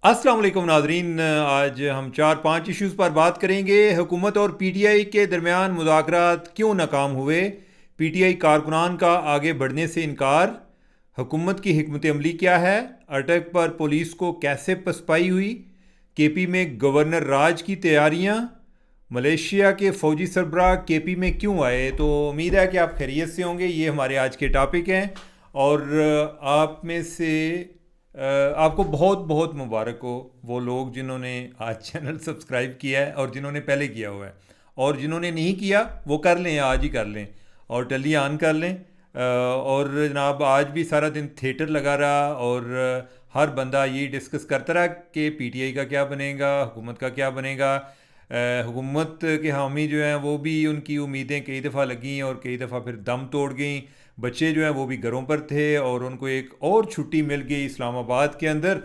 अस्सलाम वालेकुम नाजरीन। आज हम 4-5 इश्यूज़ पर बात करेंगे। हुकूमत और पीटीआई के दरमियान मुज़ाकरात क्यों नाकाम हुए, पीटीआई कारकुनान का आगे बढ़ने से इनकार, हुकूमत की हिकमत अमली क्या है, अटक पर पुलिस को कैसे पसपाई हुई, केपी में गवर्नर राज की तैयारियां, मलेशिया के फ़ौजी सरबराह केपी में क्यों आए। तो उम्मीद है कि आप खैरियत से होंगे। ये हमारे आज के टॉपिक हैं और आप में से आपको बहुत बहुत मुबारक हो वो लोग जिन्होंने आज चैनल सब्सक्राइब किया है और जिन्होंने पहले किया हुआ है, और जिन्होंने नहीं किया वो कर लें, आज ही कर लें और टली ऑन कर लें। और जनाब आज भी सारा दिन थिएटर लगा रहा और हर बंदा यही डिस्कस करता रहा कि पीटीआई का क्या बनेगा, हुकूमत का क्या बनेगा। हुकूमत के हामी जो हैं वो भी, उनकी उम्मीदें कई दफ़ा लगी और कई दफ़ा फिर दम तोड़ गई। बच्चे जो हैं वो भी घरों पर थे और उनको एक और छुट्टी मिल गई इस्लामाबाद के अंदर।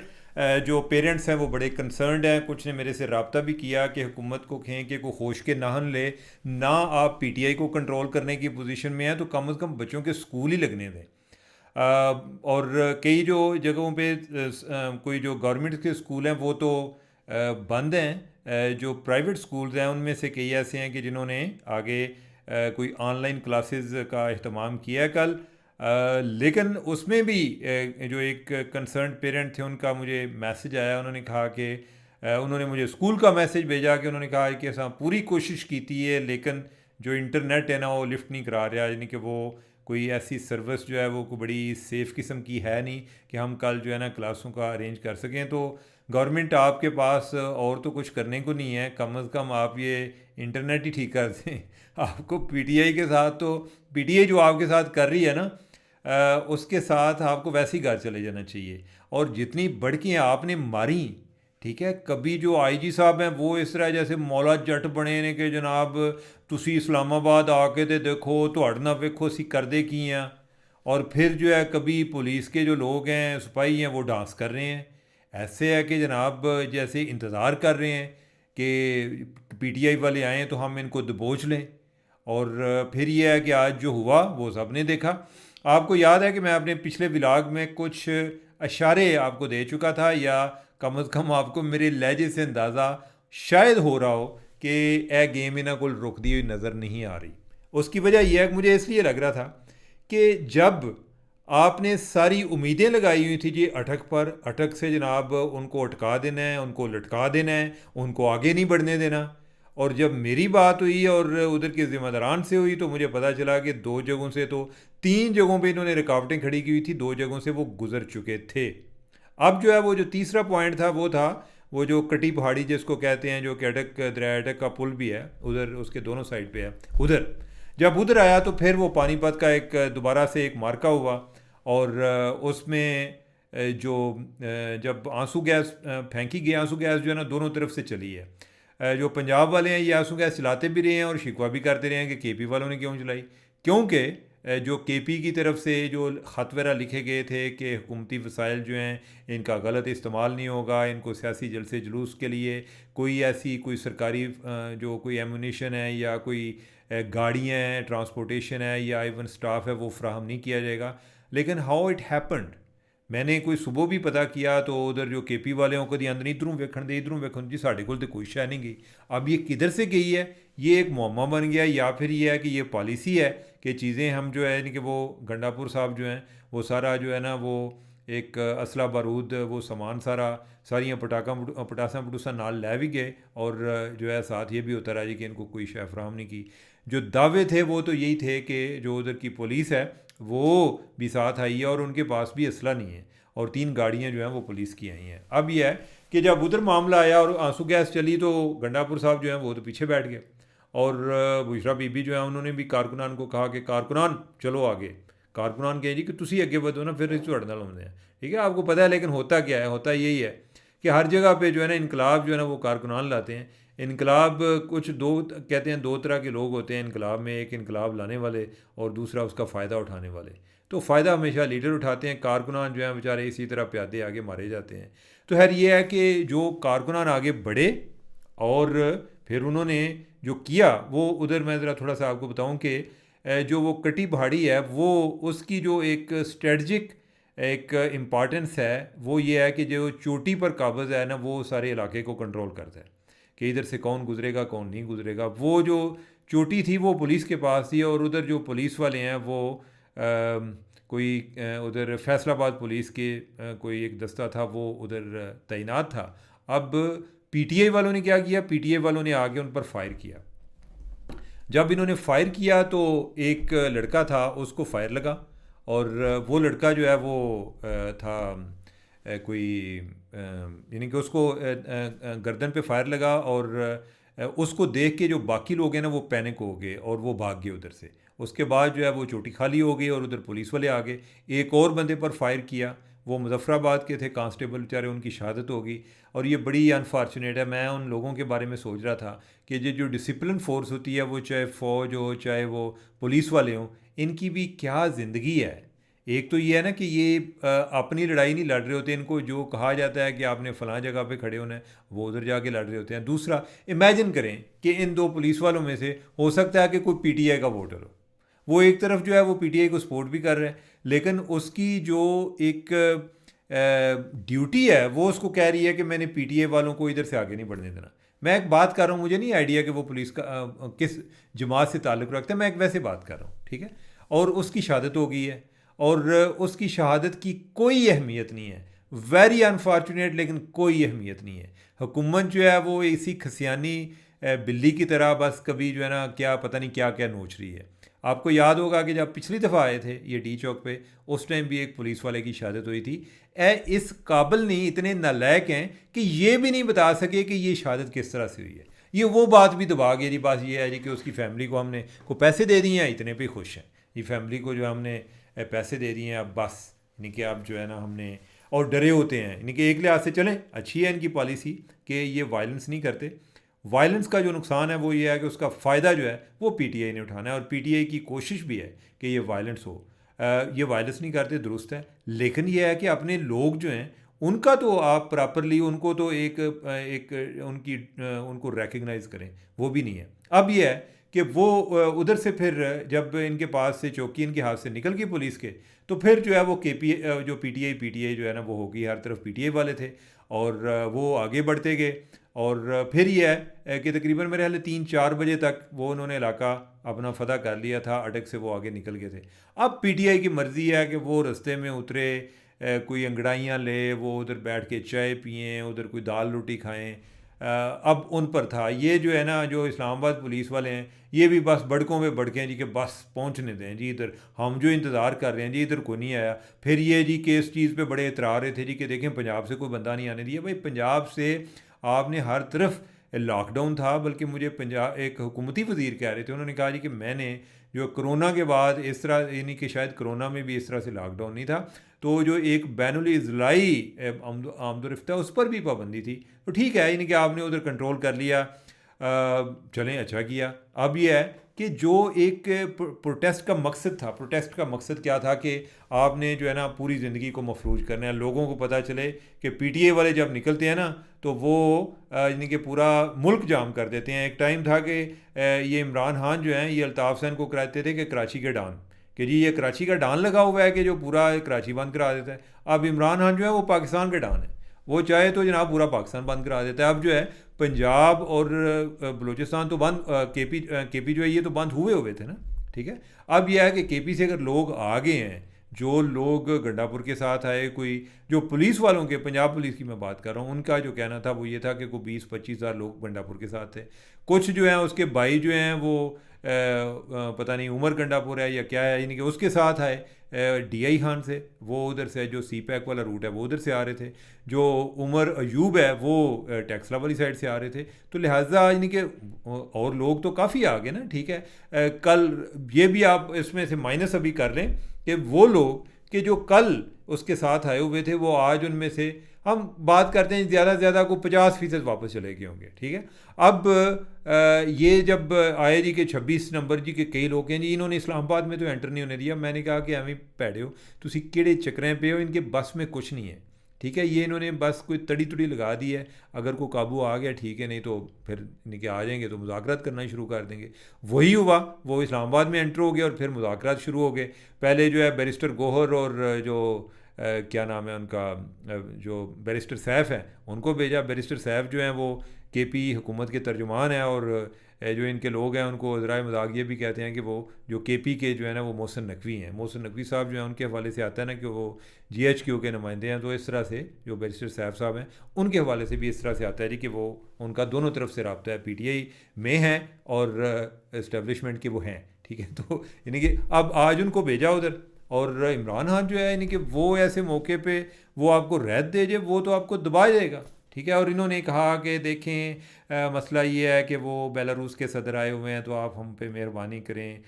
जो पेरेंट्स हैं वो बड़े कंसर्नड हैं। कुछ ने मेरे से रब्ता भी किया कि हुकूमत को कहें कि कोई होश के नाहन ले, ना आप पीटीआई को कंट्रोल करने की पोजीशन में हैं तो कम से कम बच्चों के स्कूल ही लगने दें। और कई जो जगहों पे कोई जो गवर्नमेंट के स्कूल हैं वो तो बंद हैं। जो प्राइवेट स्कूल्स हैं उनमें से कई ऐसे हैं कि जिन्होंने आगे कोई ऑनलाइन क्लासेस का अहतमाम किया है कल। लेकिन उसमें भी जो एक कंसर्न पेरेंट थे उनका मुझे मैसेज आया। उन्होंने कहा कि उन्होंने मुझे स्कूल का मैसेज भेजा कि उन्होंने कहा कि असा पूरी कोशिश की थी है लेकिन जो इंटरनेट है ना वो लिफ्ट नहीं करा रहा, यानी कि वो कोई ऐसी सर्विस जो है वो कोई बड़ी सेफ़ किस्म की है नहीं कि हम कल जो है ना क्लासों का अरेंज कर सकें। तो गवर्नमेंट आपके पास और तो कुछ करने को नहीं है, कम अज़ कम आप ये इंटरनेट ही ठीक कर दें। आपको पीटीआई के साथ तो पीटीआई जो आपके साथ कर रही है ना उसके साथ आपको वैसे ही घर चले जाना चाहिए। और जितनी बढ़कियाँ आपने मारी, ठीक है, कभी जो आईजी साहब हैं वो इस तरह जैसे मौला जट बने ने कि जनाब तुसी इस्लामाबाद आके तो देखो तुहाड़े नाल वेखो असी करदे की हैं। और फिर जो है कभी पुलिस के जो लोग हैं सिपाही हैं वो डांस कर रहे हैं। ऐसे है कि जनाब जैसे इंतज़ार कर रहे हैं कि पीटीआई वाले आएँ तो हम इनको दबोच लें। और फिर यह है कि आज जो हुआ वो सब ने देखा। आपको याद है कि मैं अपने पिछले व्लॉग में कुछ इशारे आपको दे चुका था, या कम अज़ कम आपको मेरे लहजे से अंदाज़ा शायद हो रहा हो कि ए गेम इन्हों को रुकती हुई नज़र नहीं आ रही। उसकी वजह यह है कि मुझे इसलिए लग रहा था कि जब आपने सारी उम्मीदें लगाई हुई थी जी अटक पर, अटक से जनाब उनको अटका देना है, उनको लटका देना है, उनको आगे नहीं बढ़ने देना। और जब मेरी बात हुई और उधर के ज़िम्मेदारान से हुई तो मुझे पता चला कि दो जगहों से तो तीन जगहों पे इन्होंने रुकावटें खड़ी की हुई थी, दो जगहों से वो गुजर चुके थे। अब जो है वो जो तीसरा पॉइंट था वो था वो जो कटी पहाड़ी जिसको कहते हैं, जो कि अटक दरिया अटक का पुल भी है उधर, उसके दोनों साइड पे है उधर। जब उधर आया तो फिर वो पानीपत का एक दोबारा से एक मार्का हुआ और उसमें जो जब आंसू गैस फेंकी गई, आंसू गैस जो है ना दोनों तरफ से चली है। जो पंजाब वाले हैं ये आंसू गैस चलाते भी रहे हैं और शिकवा भी करते रहे हैं कि केपी वालों ने क्यों चलाई, क्योंकि जो केपी की तरफ से जो ख़त वगैरह लिखे गए थे कि हुकूमती वसाइल जो हैं इनका गलत इस्तेमाल नहीं होगा, इनको सियासी जलसे जुलूस के लिए कोई ऐसी कोई सरकारी जो कोई एमुनेशन है या कोई गाड़ियाँ हैं, ट्रांसपोर्टेशन है या इवन स्टाफ है वो फ्राहम नहीं किया जाएगा। लेकिन हाउ इट हैपन्ड, मैंने कोई सुबह भी पता किया तो उधर जो केपी वाले हों कभी अंदर इधरों वेखण दे इधरों वेखण जी साढ़े कोल तो कोई शय नहीं गई। अब ये किधर से गई है, ये एक मुअम्मा बन गया, या फिर ये है कि ये पॉलिसी है कि चीज़ें हम जो है यानी कि वो गंडापुर साहब जो हैं वो सारा जो है ना वो एक असला बारूद वो सामान सारा सारियाँ पटासा पटूसा नाल लै भी गए और जो है साथ ये भी होता रहा जी कि इनको कोई शय फराहम नहीं की। जो दावे थे वो तो यही थे कि जो उधर की पुलिस है वो भी साथ आई है और उनके पास भी असला नहीं है और तीन गाड़ियाँ जो हैं वो पुलिस की आई हैं। अब यह है कि जब उधर मामला आया और आंसू गैस चली तो गंडापुर साहब जो हैं वो तो पीछे बैठ गए और बुशरा बीबी जो है उन्होंने भी कारकुनान को कहा कि कारकुनान चलो आगे। कारकुनान कहे जी कि तुसी अगे बढ़ो ना फिर इस तुहाडे नाल होंदे हैं, ठीक है, आपको पता है। लेकिन होता क्या है, होता यही है कि हर जगह पे जो है ना इनकलाब जो है ना वो कारकुनान लाते हैं। इनकलाब कुछ दो कहते हैं, दो तरह के लोग होते हैं इनकलाब में, एक इनकलाब लाने वाले और दूसरा उसका फ़ायदा उठाने वाले। तो फ़ायदा हमेशा लीडर उठाते हैं, कारकुनान जो हैं बेचारे इसी तरह प्यादे आगे मारे जाते हैं। तो खैर ये है कि जो कारकुनान आगे बढ़े और फिर उन्होंने जो किया वो उधर मैं ज़रा थोड़ा सा आपको बताऊं कि जो वो कटी पहाड़ी है वो उसकी जो एक स्ट्रेटजिक एक इम्पॉर्टेंस है वो ये है कि जो चोटी पर काबज़ है ना वो सारे इलाके को कंट्रोल करता है कि इधर से कौन गुजरेगा कौन नहीं गुजरेगा। वो जो चोटी थी वो पुलिस के पास थी और उधर जो पुलिस वाले हैं वो कोई उधर फैसलाबाद पुलिस के कोई एक दस्ता था वो उधर तैनात था। अब पीटीआई वालों ने क्या किया, पीटीआई वालों ने आगे उन पर फायर किया। जब इन्होंने फायर किया तो एक लड़का था उसको फायर लगा और वो लड़का जो है वो था कोई यानी कि उसको गर्दन पे फायर लगा और उसको देख के जो बाकी लोग हैं ना वो पैनिक हो गए और वो भाग गए उधर से। उसके बाद जो है वो चोटी खाली हो गई और उधर पुलिस वाले आ गए। एक और बंदे पर फायर किया, वो मुजफ्फराबाद के थे, कांस्टेबल बेचारे, उनकी शहादत हो गई। और ये बड़ी अनफॉर्चुनेट है। मैं उन लोगों के बारे में सोच रहा था कि ये जो डिसिप्लिन फोर्स होती है वो चाहे फ़ौज हो चाहे वो पुलिस वाले हों, इनकी भी क्या ज़िंदगी है। एक तो ये है ना कि ये अपनी लड़ाई नहीं लड़ रहे होते, इनको जो कहा जाता है कि आपने फ़लाँ जगह पे खड़े होना है वो उधर जाके लड़ रहे होते हैं। दूसरा, इमेजिन करें कि इन दो पुलिस वालों में से हो सकता है कि कोई पीटीआई का वोटर हो, वो एक तरफ जो है वो पीटीआई को सपोर्ट भी कर रहा है, लेकिन उसकी जो एक ड्यूटी है वो उसको कह रही है कि मैंने पीटीआई वालों को इधर से आगे नहीं बढ़ने देना। मैं एक बात कर रहा हूँ, मुझे नहीं आइडिया कि वो पुलिस का किस जमात से ताल्लुक़ रखता है, मैं एक वैसे बात कर रहा हूँ, ठीक है। और उसकी शहादत हो गई है और उसकी शहादत की कोई अहमियत नहीं है। वेरी अनफॉर्चुनेट, लेकिन कोई अहमियत नहीं है। हुकूमत जो है वो इसी खसियानी बिल्ली की तरह बस कभी जो है ना क्या पता नहीं क्या क्या नोच रही है। आपको याद होगा कि जब पिछली दफ़ा आए थे ये डी चौक पे, उस टाइम भी एक पुलिस वाले की शहादत हुई थी। इस काबिल नहीं, इतने नालायक हैं कि ये भी नहीं बता सके कि ये शहादत किस तरह से हुई है। ये वो बात भी दबा गया जी, बात ये है जी कि उसकी फैमिली को हमने को पैसे दे दिए हैं, इतने पे खुश हैं। ये फैमिली को जो हमने पैसे दे दिए हैं, अब बस यानी कि अब जो है ना हमने, और डरे होते हैं यानी कि एक लिहाज से चलें अच्छी है इनकी पॉलिसी कि ये वायलेंस नहीं करते। वायलेंस का जो नुकसान है वो ये है कि उसका फ़ायदा जो है वो पीटीआई ने उठाना है और पीटीआई की कोशिश भी है कि ये वायलेंस हो। ये वायलेंस नहीं करते, दुरुस्त है, लेकिन ये है कि अपने लोग जो हैं उनका तो आप प्रॉपरली उनको तो एक उनकी उनको रिकग्नाइज़ करें, वो भी नहीं है। अब ये है कि वो उधर से फिर जब इनके पास से चौकी इनके हाथ से निकल गई पुलिस के, तो फिर जो है वो जो पीटीआई जो है ना वो होगी, हर तरफ पीटीआई वाले थे और वो आगे बढ़ते गए। और फिर ये है कि तकरीबन मेरे ख्याल 3-4 बजे तक वो उन्होंने इलाका अपना फ़तह कर लिया था, अटक से वो आगे निकल गए थे। अब पीटीआई की मर्ज़ी है कि वो रास्ते में उतरे, कोई अंगड़ाइयाँ ले, वो उधर बैठ के चाय पिएँ, उधर कोई दाल रोटी खाएँ। अब उन पर था ये जो है ना, जो इस्लामाबाद पुलिस वाले हैं ये भी बस बड़कों पे बड़के हैं जी कि बस पहुंचने दें जी, इधर हम जो इंतज़ार कर रहे हैं जी इधर कोई नहीं आया। फिर ये जी कि इस चीज़ पे बड़े इतरा रहे थे जी कि देखें पंजाब से कोई बंदा नहीं आने दिया। भाई पंजाब से आपने हर तरफ लॉकडाउन था, बल्कि मुझे पंजाब एक हुकूमती वज़ीर कह रहे थे, उन्होंने कहा जी कि मैंने जो कोरोना के बाद इस तरह यानी कि शायद कोरोना में भी इस तरह से लॉकडाउन नहीं था, तो जो एक बैनुल इज़लाई आमदोरफ्ता उस पर भी पाबंदी थी। तो ठीक है यानी कि आपने उधर कंट्रोल कर लिया, चलें अच्छा किया। अब यह है कि जो एक प्रोटेस्ट का मकसद था, प्रोटेस्ट का मकसद क्या था कि आपने जो है ना पूरी ज़िंदगी को मफलूज करना है, लोगों को पता चले कि पीटीआई वाले जब निकलते हैं ना तो वो यानी कि पूरा मुल्क जाम कर देते हैं। एक टाइम था कि ये इमरान खान जो हैं ये अल्ताफ़ हुसैन को कराते थे कि कराची के डॉन, कि जी ये कराची का डॉन लगा हुआ है कि जो पूरा कराची बंद करा देता है। अब इमरान खान जो है वो पाकिस्तान के डॉन है, वो चाहे तो जनाब पूरा पाकिस्तान बंद करा देता है। अब जो है पंजाब और बलूचिस्तान तो बंद, केपी जो है ये तो बंद हुए हुए थे ना, ठीक है। अब यह है कि केपी से अगर लोग आ गए हैं, जो लोग गंडापुर के साथ आए, कोई जो पुलिस वालों के, पंजाब पुलिस की मैं बात कर रहा हूँ, उनका जो कहना था वो ये था कि कोई 20-25 हज़ार लोग गंडापुर के साथ थे। कुछ जो हैं उसके भाई जो हैं वो पता नहीं उमर गंडापुर है या क्या है, यानी कि उसके साथ आए डीआई खान से, वो उधर से जो सी पैक वाला रूट है वो उधर से आ रहे थे। जो उमर अयूब है वो टेक्सला वाली साइड से आ रहे थे। तो लिहाजा यानी कि और लोग तो काफ़ी आ गए ना, ठीक है। कल ये भी आप इसमें से माइनस अभी कर लें कि वो लोग कि जो कल उसके साथ आए हुए थे वो आज उनमें से हम बात करते हैं ज़्यादा से ज़्यादा को 50% वापस चले गए होंगे, ठीक है। अब ये जब आए जी कि 26 नंबर जी के कई लोग हैं जी इन्होंने इस्लामाबाद में तो एंटर नहीं होने दिया। मैंने कहा कि एवं भैड़े हो तुसी किहड़े चक्करें पे हो, इनके बस में कुछ नहीं है, ठीक है। ये इन्होंने बस कोई तड़ी तुड़ी लगा दी है, अगर कोई काबू आ गया ठीक है, नहीं तो फिर इनके आ जाएंगे तो मुज़ाकरात करना ही शुरू कर देंगे। वही हुआ, वो इस्लामाबाद में एंटर हो गया और फिर मुज़ाकरात शुरू हो गए। पहले जो है बैरिस्टर गोहर और जो क्या नाम है उनका, जो बैरिस्टर सैफ़ हैं उनको भेजा। बैरिस्टर सैफ़ जो हैं वो केपी हुकूमत के तर्जुमान हैं, और जो इनके लोग हैं उनको ज़राए मज़ाक ये भी कहते हैं कि वो जो केपी के जो है ना वो मोहसिन नकवी हैं। मोहसिन नकवी साहब जो हैं उनके हवाले से आता है ना कि वो जीएचक्यू के नुमाइंदे हैं, तो इस तरह से जो बैरिस्टर सैफ साहब हैं उनके हवाले से भी इस तरह से आता है जी कि वो उनका दोनों तरफ से रब्ता है, पीटीआई में हैं और इस्टेब्लिशमेंट के वो हैं, ठीक है। तो यानी कि अब आज उनको भेजा उधर, और इमरान खान जो है यानी कि वो ऐसे मौके पे वो आपको रहत दे जे, वो तो आपको दबा देगा, ठीक है। और इन्होंने कहा कि देखें मसला ये है कि वो बेलारूस के सदर आए हुए हैं, तो आप हम पे मेहरबानी करें,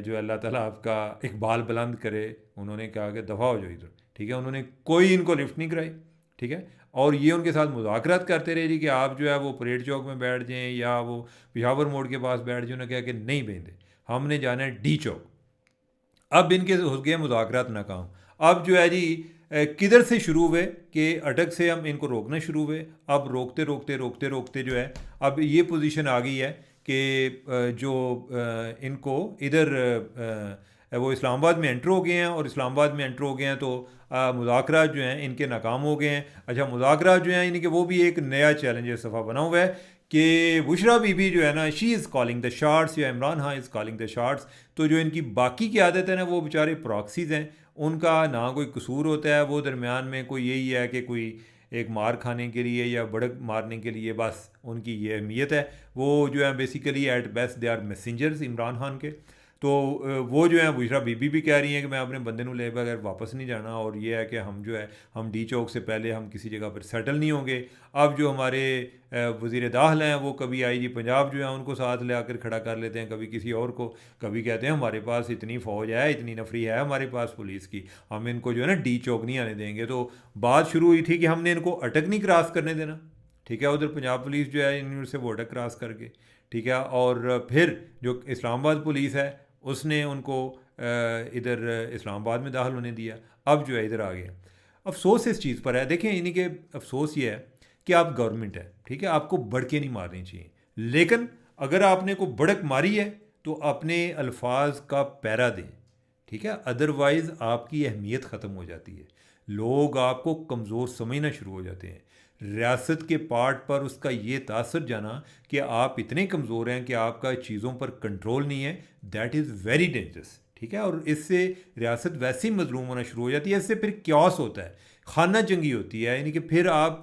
जो अल्लाह ताला आपका इकबाल बुलंद करे। उन्होंने कहा कि दफ़ा हो जाओ इधर, ठीक है। उन्होंने कोई इनको लिफ्ट नहीं कराई, ठीक है। और ये उनके साथ मुज़ाकरात करते रहे जी कि आप जो है वो परेड चौक में बैठ जाएँ या वो पिशावर मोड़ के पास बैठ जाए। उन्होंने कहा कि नहीं बेंदे, हमने जाना है डी चौक। अब इनके हो गए मुज़ाकरात नाकाम। अब जो है जी किधर से शुरू हुए कि अटक से हम इनको रोकना शुरू हुए। अब रोकते रोकते रोकते रोकते जो है अब ये पोजीशन आ गई है कि जो इनको इधर वो इस्लामाबाद में एंटर हो गए हैं, और इस्लामाबाद में एंटर हो गए हैं तो मुज़ाकरात जो हैं इनके नाकाम हो गए हैं। अच्छा, मुज़ाकरात जो हैं इनके वो भी एक नया चैलेंज इस दफ़ा बना हुआ है कि बुशरा बीबी जो है ना, she is calling the shots या Imran Khan is calling the shots. तो जो इनकी बाकी की आदत है ना, वो बेचारे प्रॉक्सीज़ हैं, उनका ना कोई कसूर होता है। वो दरमियान में कोई यही है कि कोई एक मार खाने के लिए या बड़क मारने के लिए बस उनकी ये अहमियत है। वो जो है basically at best they are messengers Imran Khan के। तो वो जो है बुशरा बीबी भी कह रही हैं कि मैं अपने बंदे को ले बगैर वापस नहीं जाना, और ये है कि हम जो है हम डी चौक से पहले हम किसी जगह पर सेटल नहीं होंगे। अब जो हमारे वज़ीर दाखिल हैं वो कभी आईजी पंजाब जो है उनको साथ ले आकर खड़ा कर लेते हैं, कभी किसी और को, कभी कहते हैं हमारे पास इतनी फ़ौज है, इतनी नफरी है हमारे पास पुलिस की, हम इनको जो है ना डी चौक नहीं आने देंगे। तो बात शुरू हुई थी कि हमने इनको अटक नहीं क्रॉस करने देना, ठीक है। उधर पंजाब पुलिस जो है इन से वो अटक क्रॉस करके, ठीक है। और फिर जो इस्लामाबाद पुलिस है उसने उनको इधर इस्लामाबाद में दाखिल होने दिया। अब जो है इधर आ गया। अफसोस इस चीज़ पर है, देखें इन्हीं के अफसोस ये है कि आप गवर्नमेंट है, ठीक है, आपको बढ़के नहीं मारनी चाहिए, लेकिन अगर आपने को बढ़क मारी है तो अपने अल्फाज का पैरा दें, ठीक है। अदरवाइज़ आपकी अहमियत ख़त्म हो जाती है, लोग आपको कमज़ोर समझना शुरू हो जाते हैं। रियासत के पार्ट पर उसका ये तासर जाना कि आप इतने कमज़ोर हैं कि आपका चीज़ों पर कंट्रोल नहीं है, दैट इज़ वेरी डेंजरस, ठीक है। और इससे रियासत वैसे ही मजलूम होना शुरू हो जाती है। इससे फिर क्यास होता है, खाना जंगी होती है, यानी कि फिर आप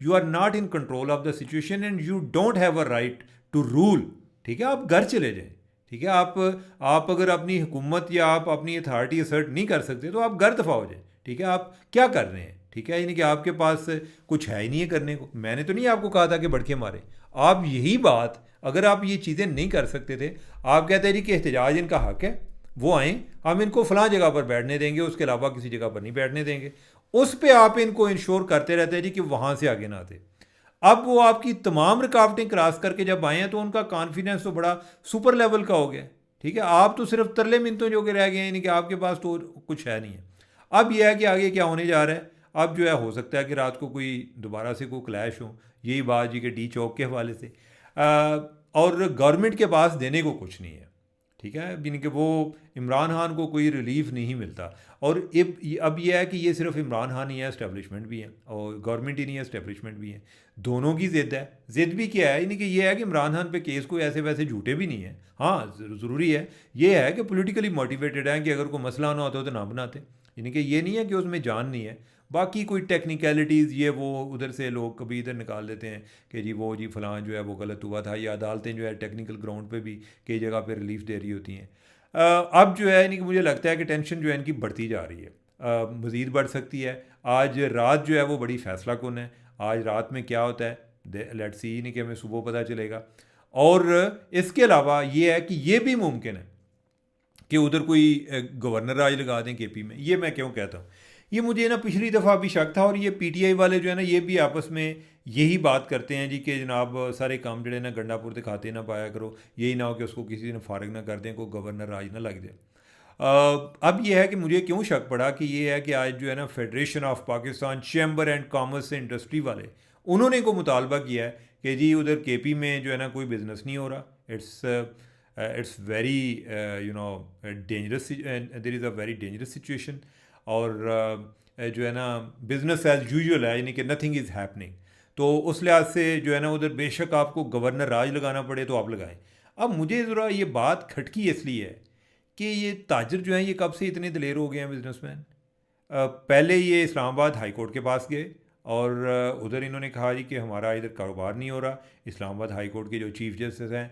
you are not in control of the situation and you don't have a right to rule, ठीक है। आप घर चले जाएं, ठीक है। आप अगर अपनी हुकूमत या आप अपनी अथॉरिटी असर्ट नहीं कर सकते तो आप घर दफा हो जाए, ठीक है। आप क्या कर रहे हैं, ठीक है, यानी कि आपके पास कुछ है ही नहीं है करने को। मैंने तो नहीं आपको कहा था कि बढ़के मारे, आप यही बात अगर आप ये चीज़ें नहीं कर सकते थे, आप कहते हैं जी कि एहतजाज इनका हक है, वो आएँ, हम इनको फ़लाँ जगह पर बैठने देंगे, उसके अलावा किसी जगह पर नहीं बैठने देंगे। उस पर आप इनको इंश्योर करते रहते हैं जी कि वहाँ से आगे ना आते। अब वो आपकी तमाम रुकावटें क्रॉस करके जब आए हैं तो उनका कॉन्फिडेंस तो बड़ा सुपर लेवल का हो गया, ठीक है। आप तो सिर्फ तरले मिनतों जो के रह गए हैं, यानी कि आपके पास तो कुछ है नहीं है। अब यह है कि आगे क्या होने जा रहा है। अब जो है हो सकता है कि रात को कोई दोबारा से कोई क्लैश हो, यही बात जी के डी चौक के हवाले से। और गवर्नमेंट के पास देने को कुछ नहीं है, ठीक है, यानी कि वो इमरान खान को कोई रिलीफ नहीं मिलता। और अब यह है कि ये सिर्फ इमरान खान ही है, इस्टेब्लिशमेंट भी है, और गवर्नमेंट ही नहीं है, इस्टेब्लिशमेंट भी है। दोनों की ज़िद है। ज़िद भी क्या है, यानी कि ये है कि इमरान खान पे केस कोई ऐसे वैसे झूठे भी नहीं है। हाँ, ज़रूरी है ये है कि पॉलिटिकली मोटिवेटेड है कि अगर कोई मसला ना होता तो ना बनाते, यानी कि ये नहीं है कि उसमें जान नहीं है। बाकी कोई टेक्निकलिटीज़ ये वो उधर से लोग कभी इधर निकाल देते हैं कि जी वो जी फ़लाँ जो है वो गलत हुआ था, या अदालतें जो है टेक्निकल ग्राउंड पे भी कई जगह पे रिलीफ दे रही होती हैं। अब जो है यानी कि मुझे लगता है कि टेंशन जो है इनकी बढ़ती जा रही है, मज़ीद बढ़ सकती है। आज रात जो है वो बड़ी फ़ैसला कुन है, आज रात में क्या होता है लेट्स सी, नहीं कि हमें सुबह पता चलेगा। और इसके अलावा ये है कि ये भी मुमकिन है कि उधर कोई गवर्नर राज लगा दें केपी में। ये मैं क्यों कहता हूँ, ये मुझे ना पिछली दफ़ा भी शक था, और ये पीटीआई वाले जो है ना ये भी आपस में यही बात करते हैं जी कि जनाब सारे काम जड़े ना गंडापुर के खाते ना पाया करो, यही ना हो कि उसको किसी ने फारग ना कर दें, कोई गवर्नर राज ना लग जाए। अब ये है कि मुझे क्यों शक पड़ा कि ये है कि आज जो है ना federation of Pakistan chamber and commerce industry वाले, उन्होंने को मुतालबा किया है कि जी उधर केपी में जो है ना कोई बिज़नेस नहीं हो रहा। It's very dangerous, there is a very dangerous situation. और जो है ना बिज़नेस एज यूजुअल है, यानी कि नथिंग इज़ हैपनिंग। तो उस लिहाज से जो है ना उधर बेशक आपको गवर्नर राज लगाना पड़े तो आप लगाएं। अब मुझे ज़रा ये बात खटकी इसलिए है कि ये ताजर जो हैं ये कब से इतने दलेर हो गए हैं बिजनेसमैन। पहले ये इस्लामाबाद हाई कोर्ट के पास गए और उधर इन्होंने कहा जी कि हमारा इधर कारोबार नहीं हो रहा। इस्लामाबाद हाई कोर्ट के जो चीफ जस्टिस हैं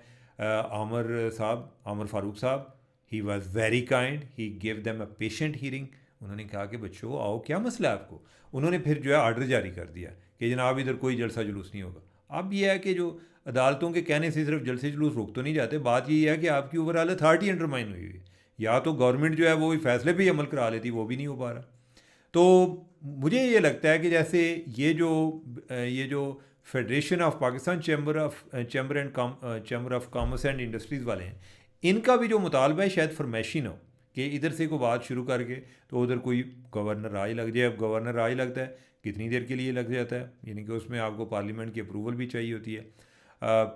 आमर फारूक साहब, he was very kind, he give them a patient hearing. उन्होंने कहा कि बच्चों आओ, क्या मसला है आपको। उन्होंने फिर जो है आर्डर जारी कर दिया कि जनाब इधर कोई जलसा जुलूस नहीं होगा। अब यह है कि जो अदालतों के कहने से सिर्फ जलसे जुलूस रोक तो नहीं जाते, बात यही है कि आपकी ओवरऑल अथॉरिटी अंडरमाइन हुई हुई है। या तो गवर्नमेंट जो है वो फैसले पे ही अमल करा लेती, वो भी नहीं हो पा रहा। तो मुझे ये लगता है कि जैसे ये जो federation of Pakistan chamber of commerce and industries वाले हैं, इनका भी जो मुतालबा है शायद फरमाइशी ना हो कि इधर से कोई बात शुरू करके तो उधर कोई गवर्नर राज लग जाए। अब गवर्नर राज लगता है कितनी देर के लिए लग जाता है, यानी कि उसमें आपको पार्लियामेंट की अप्रूवल भी चाहिए होती है।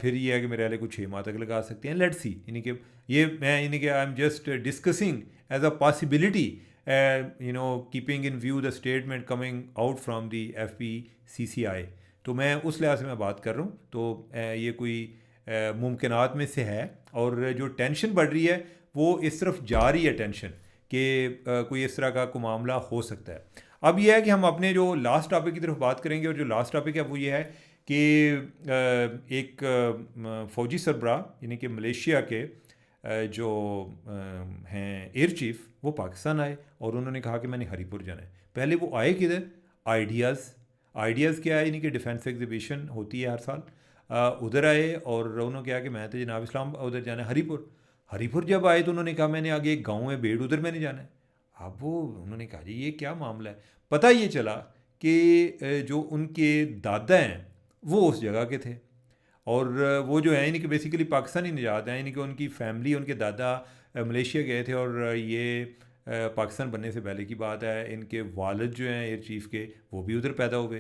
फिर ये है कि मेरे वाले कुछ 6 माह तक लगा सकते हैं। लेट्स सी, यानी कि ये मैं यानी कि I am just discussing as a possibility, keeping in view the statement coming out from the FPCCI। तो मैं उस लिहाज से मैं बात कर रहा हूँ। तो ये कोई मुमकिनात में से है। और जो टेंशन बढ़ रही है वो इस तरफ जा रही है टेंशन कि कोई इस तरह का कोई मामला हो सकता है। अब यह है कि हम अपने जो लास्ट टॉपिक की तरफ बात करेंगे, और जो लास्ट टॉपिक है वो ये है कि एक फ़ौजी सरबराह यानी कि मलेशिया के जो हैं एयर चीफ, वो पाकिस्तान आए और उन्होंने कहा कि मैंने हरीपुर जाना है। पहले वो आए किधर, आइडियाज़ क्या है, यानी कि डिफेंस एग्जीबिशन होती है हर साल, उधर आए और उन्होंने कहा कि मैं तो जनाब इस्लाम उधर जाना है हरीपुर जब आए तो उन्होंने कहा मैंने आगे एक गाँव है बेड़, उधर मैंने जाना है। अब वो उन्होंने कहा जी ये क्या मामला है। पता ये चला कि जो उनके दादा हैं वो उस जगह के थे, और वो जो है यानी कि बेसिकली पाकिस्तानी निजात हैं, यानी कि उनकी फैमिली, उनके दादा मलेशिया गए थे और ये पाकिस्तान बनने से पहले की बात है। इनके वालिद जो हैं एयर चीफ के, वो भी उधर पैदा हुए।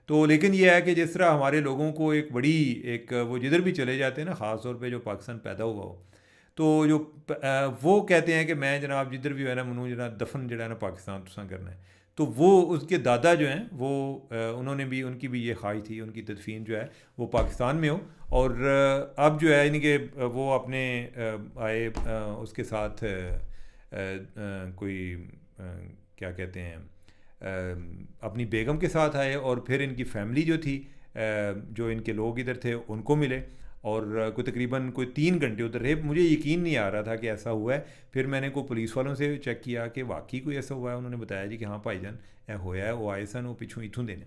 तो लेकिन ये है कि जिस तरह हमारे लोगों को एक बड़ी एक वो जिधर भी चले जाते हैं ना, ख़ास तौर पे जो पाकिस्तान पैदा हुआ हो, तो जो वो कहते हैं कि मैं जनाब जिधर भी है ना मनु जना दफन जड़ा ना पाकिस्तान तुसा करना है। तो वो उसके दादा जो हैं वो उन्होंने भी, उनकी भी ये ख्वाहिश थी उनकी तदफीन जो है वो पाकिस्तान में हो। और अब जो है यानी कि वो अपने आए उसके साथ कोई क्या कहते हैं अपनी बेगम के साथ आए, और फिर इनकी फैमिली जो थी जो इनके लोग इधर थे उनको मिले, और कोई तकरीबन कोई 3 घंटे उधर रहे। मुझे यकीन नहीं आ रहा था कि ऐसा हुआ है। फिर मैंने को पुलिस वालों से चेक किया कि वाकई कोई ऐसा हुआ है। उन्होंने बताया जी कि हाँ भाईजान ऐ होया है, वो आए सन वो पिछू इतों देने।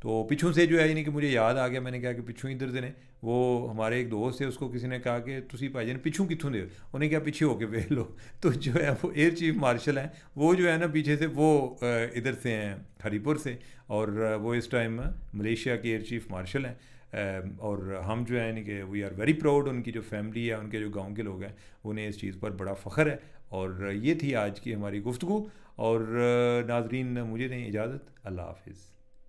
तो पिछू से जो है यानी कि मुझे याद आ गया, मैंने कहा कि पिछू इधर देने। वो हमारे एक दोस्त है, उसको किसी ने कहा कि तुसी भाईजान पिछू कितों दे, उन्हें क्या पीछे होके वेख लो। तो जो है वो एयर चीफ मार्शल हैं, वो जो है ना पीछे से वो इधर से हैं हरीपुर से, और वो इस टाइम मलेशिया के एयर चीफ मार्शल हैं। और हम जो है यानी कि वी आर वेरी प्राउड, उनकी जो फैमिली है, उनके जो गांव के लोग हैं, उन्हें इस चीज़ पर बड़ा फ़ख्र है। और ये थी आज की हमारी गुफ्तगू। और नाजरीन मुझे दें इजाज़त, अल्लाह हाफिज़।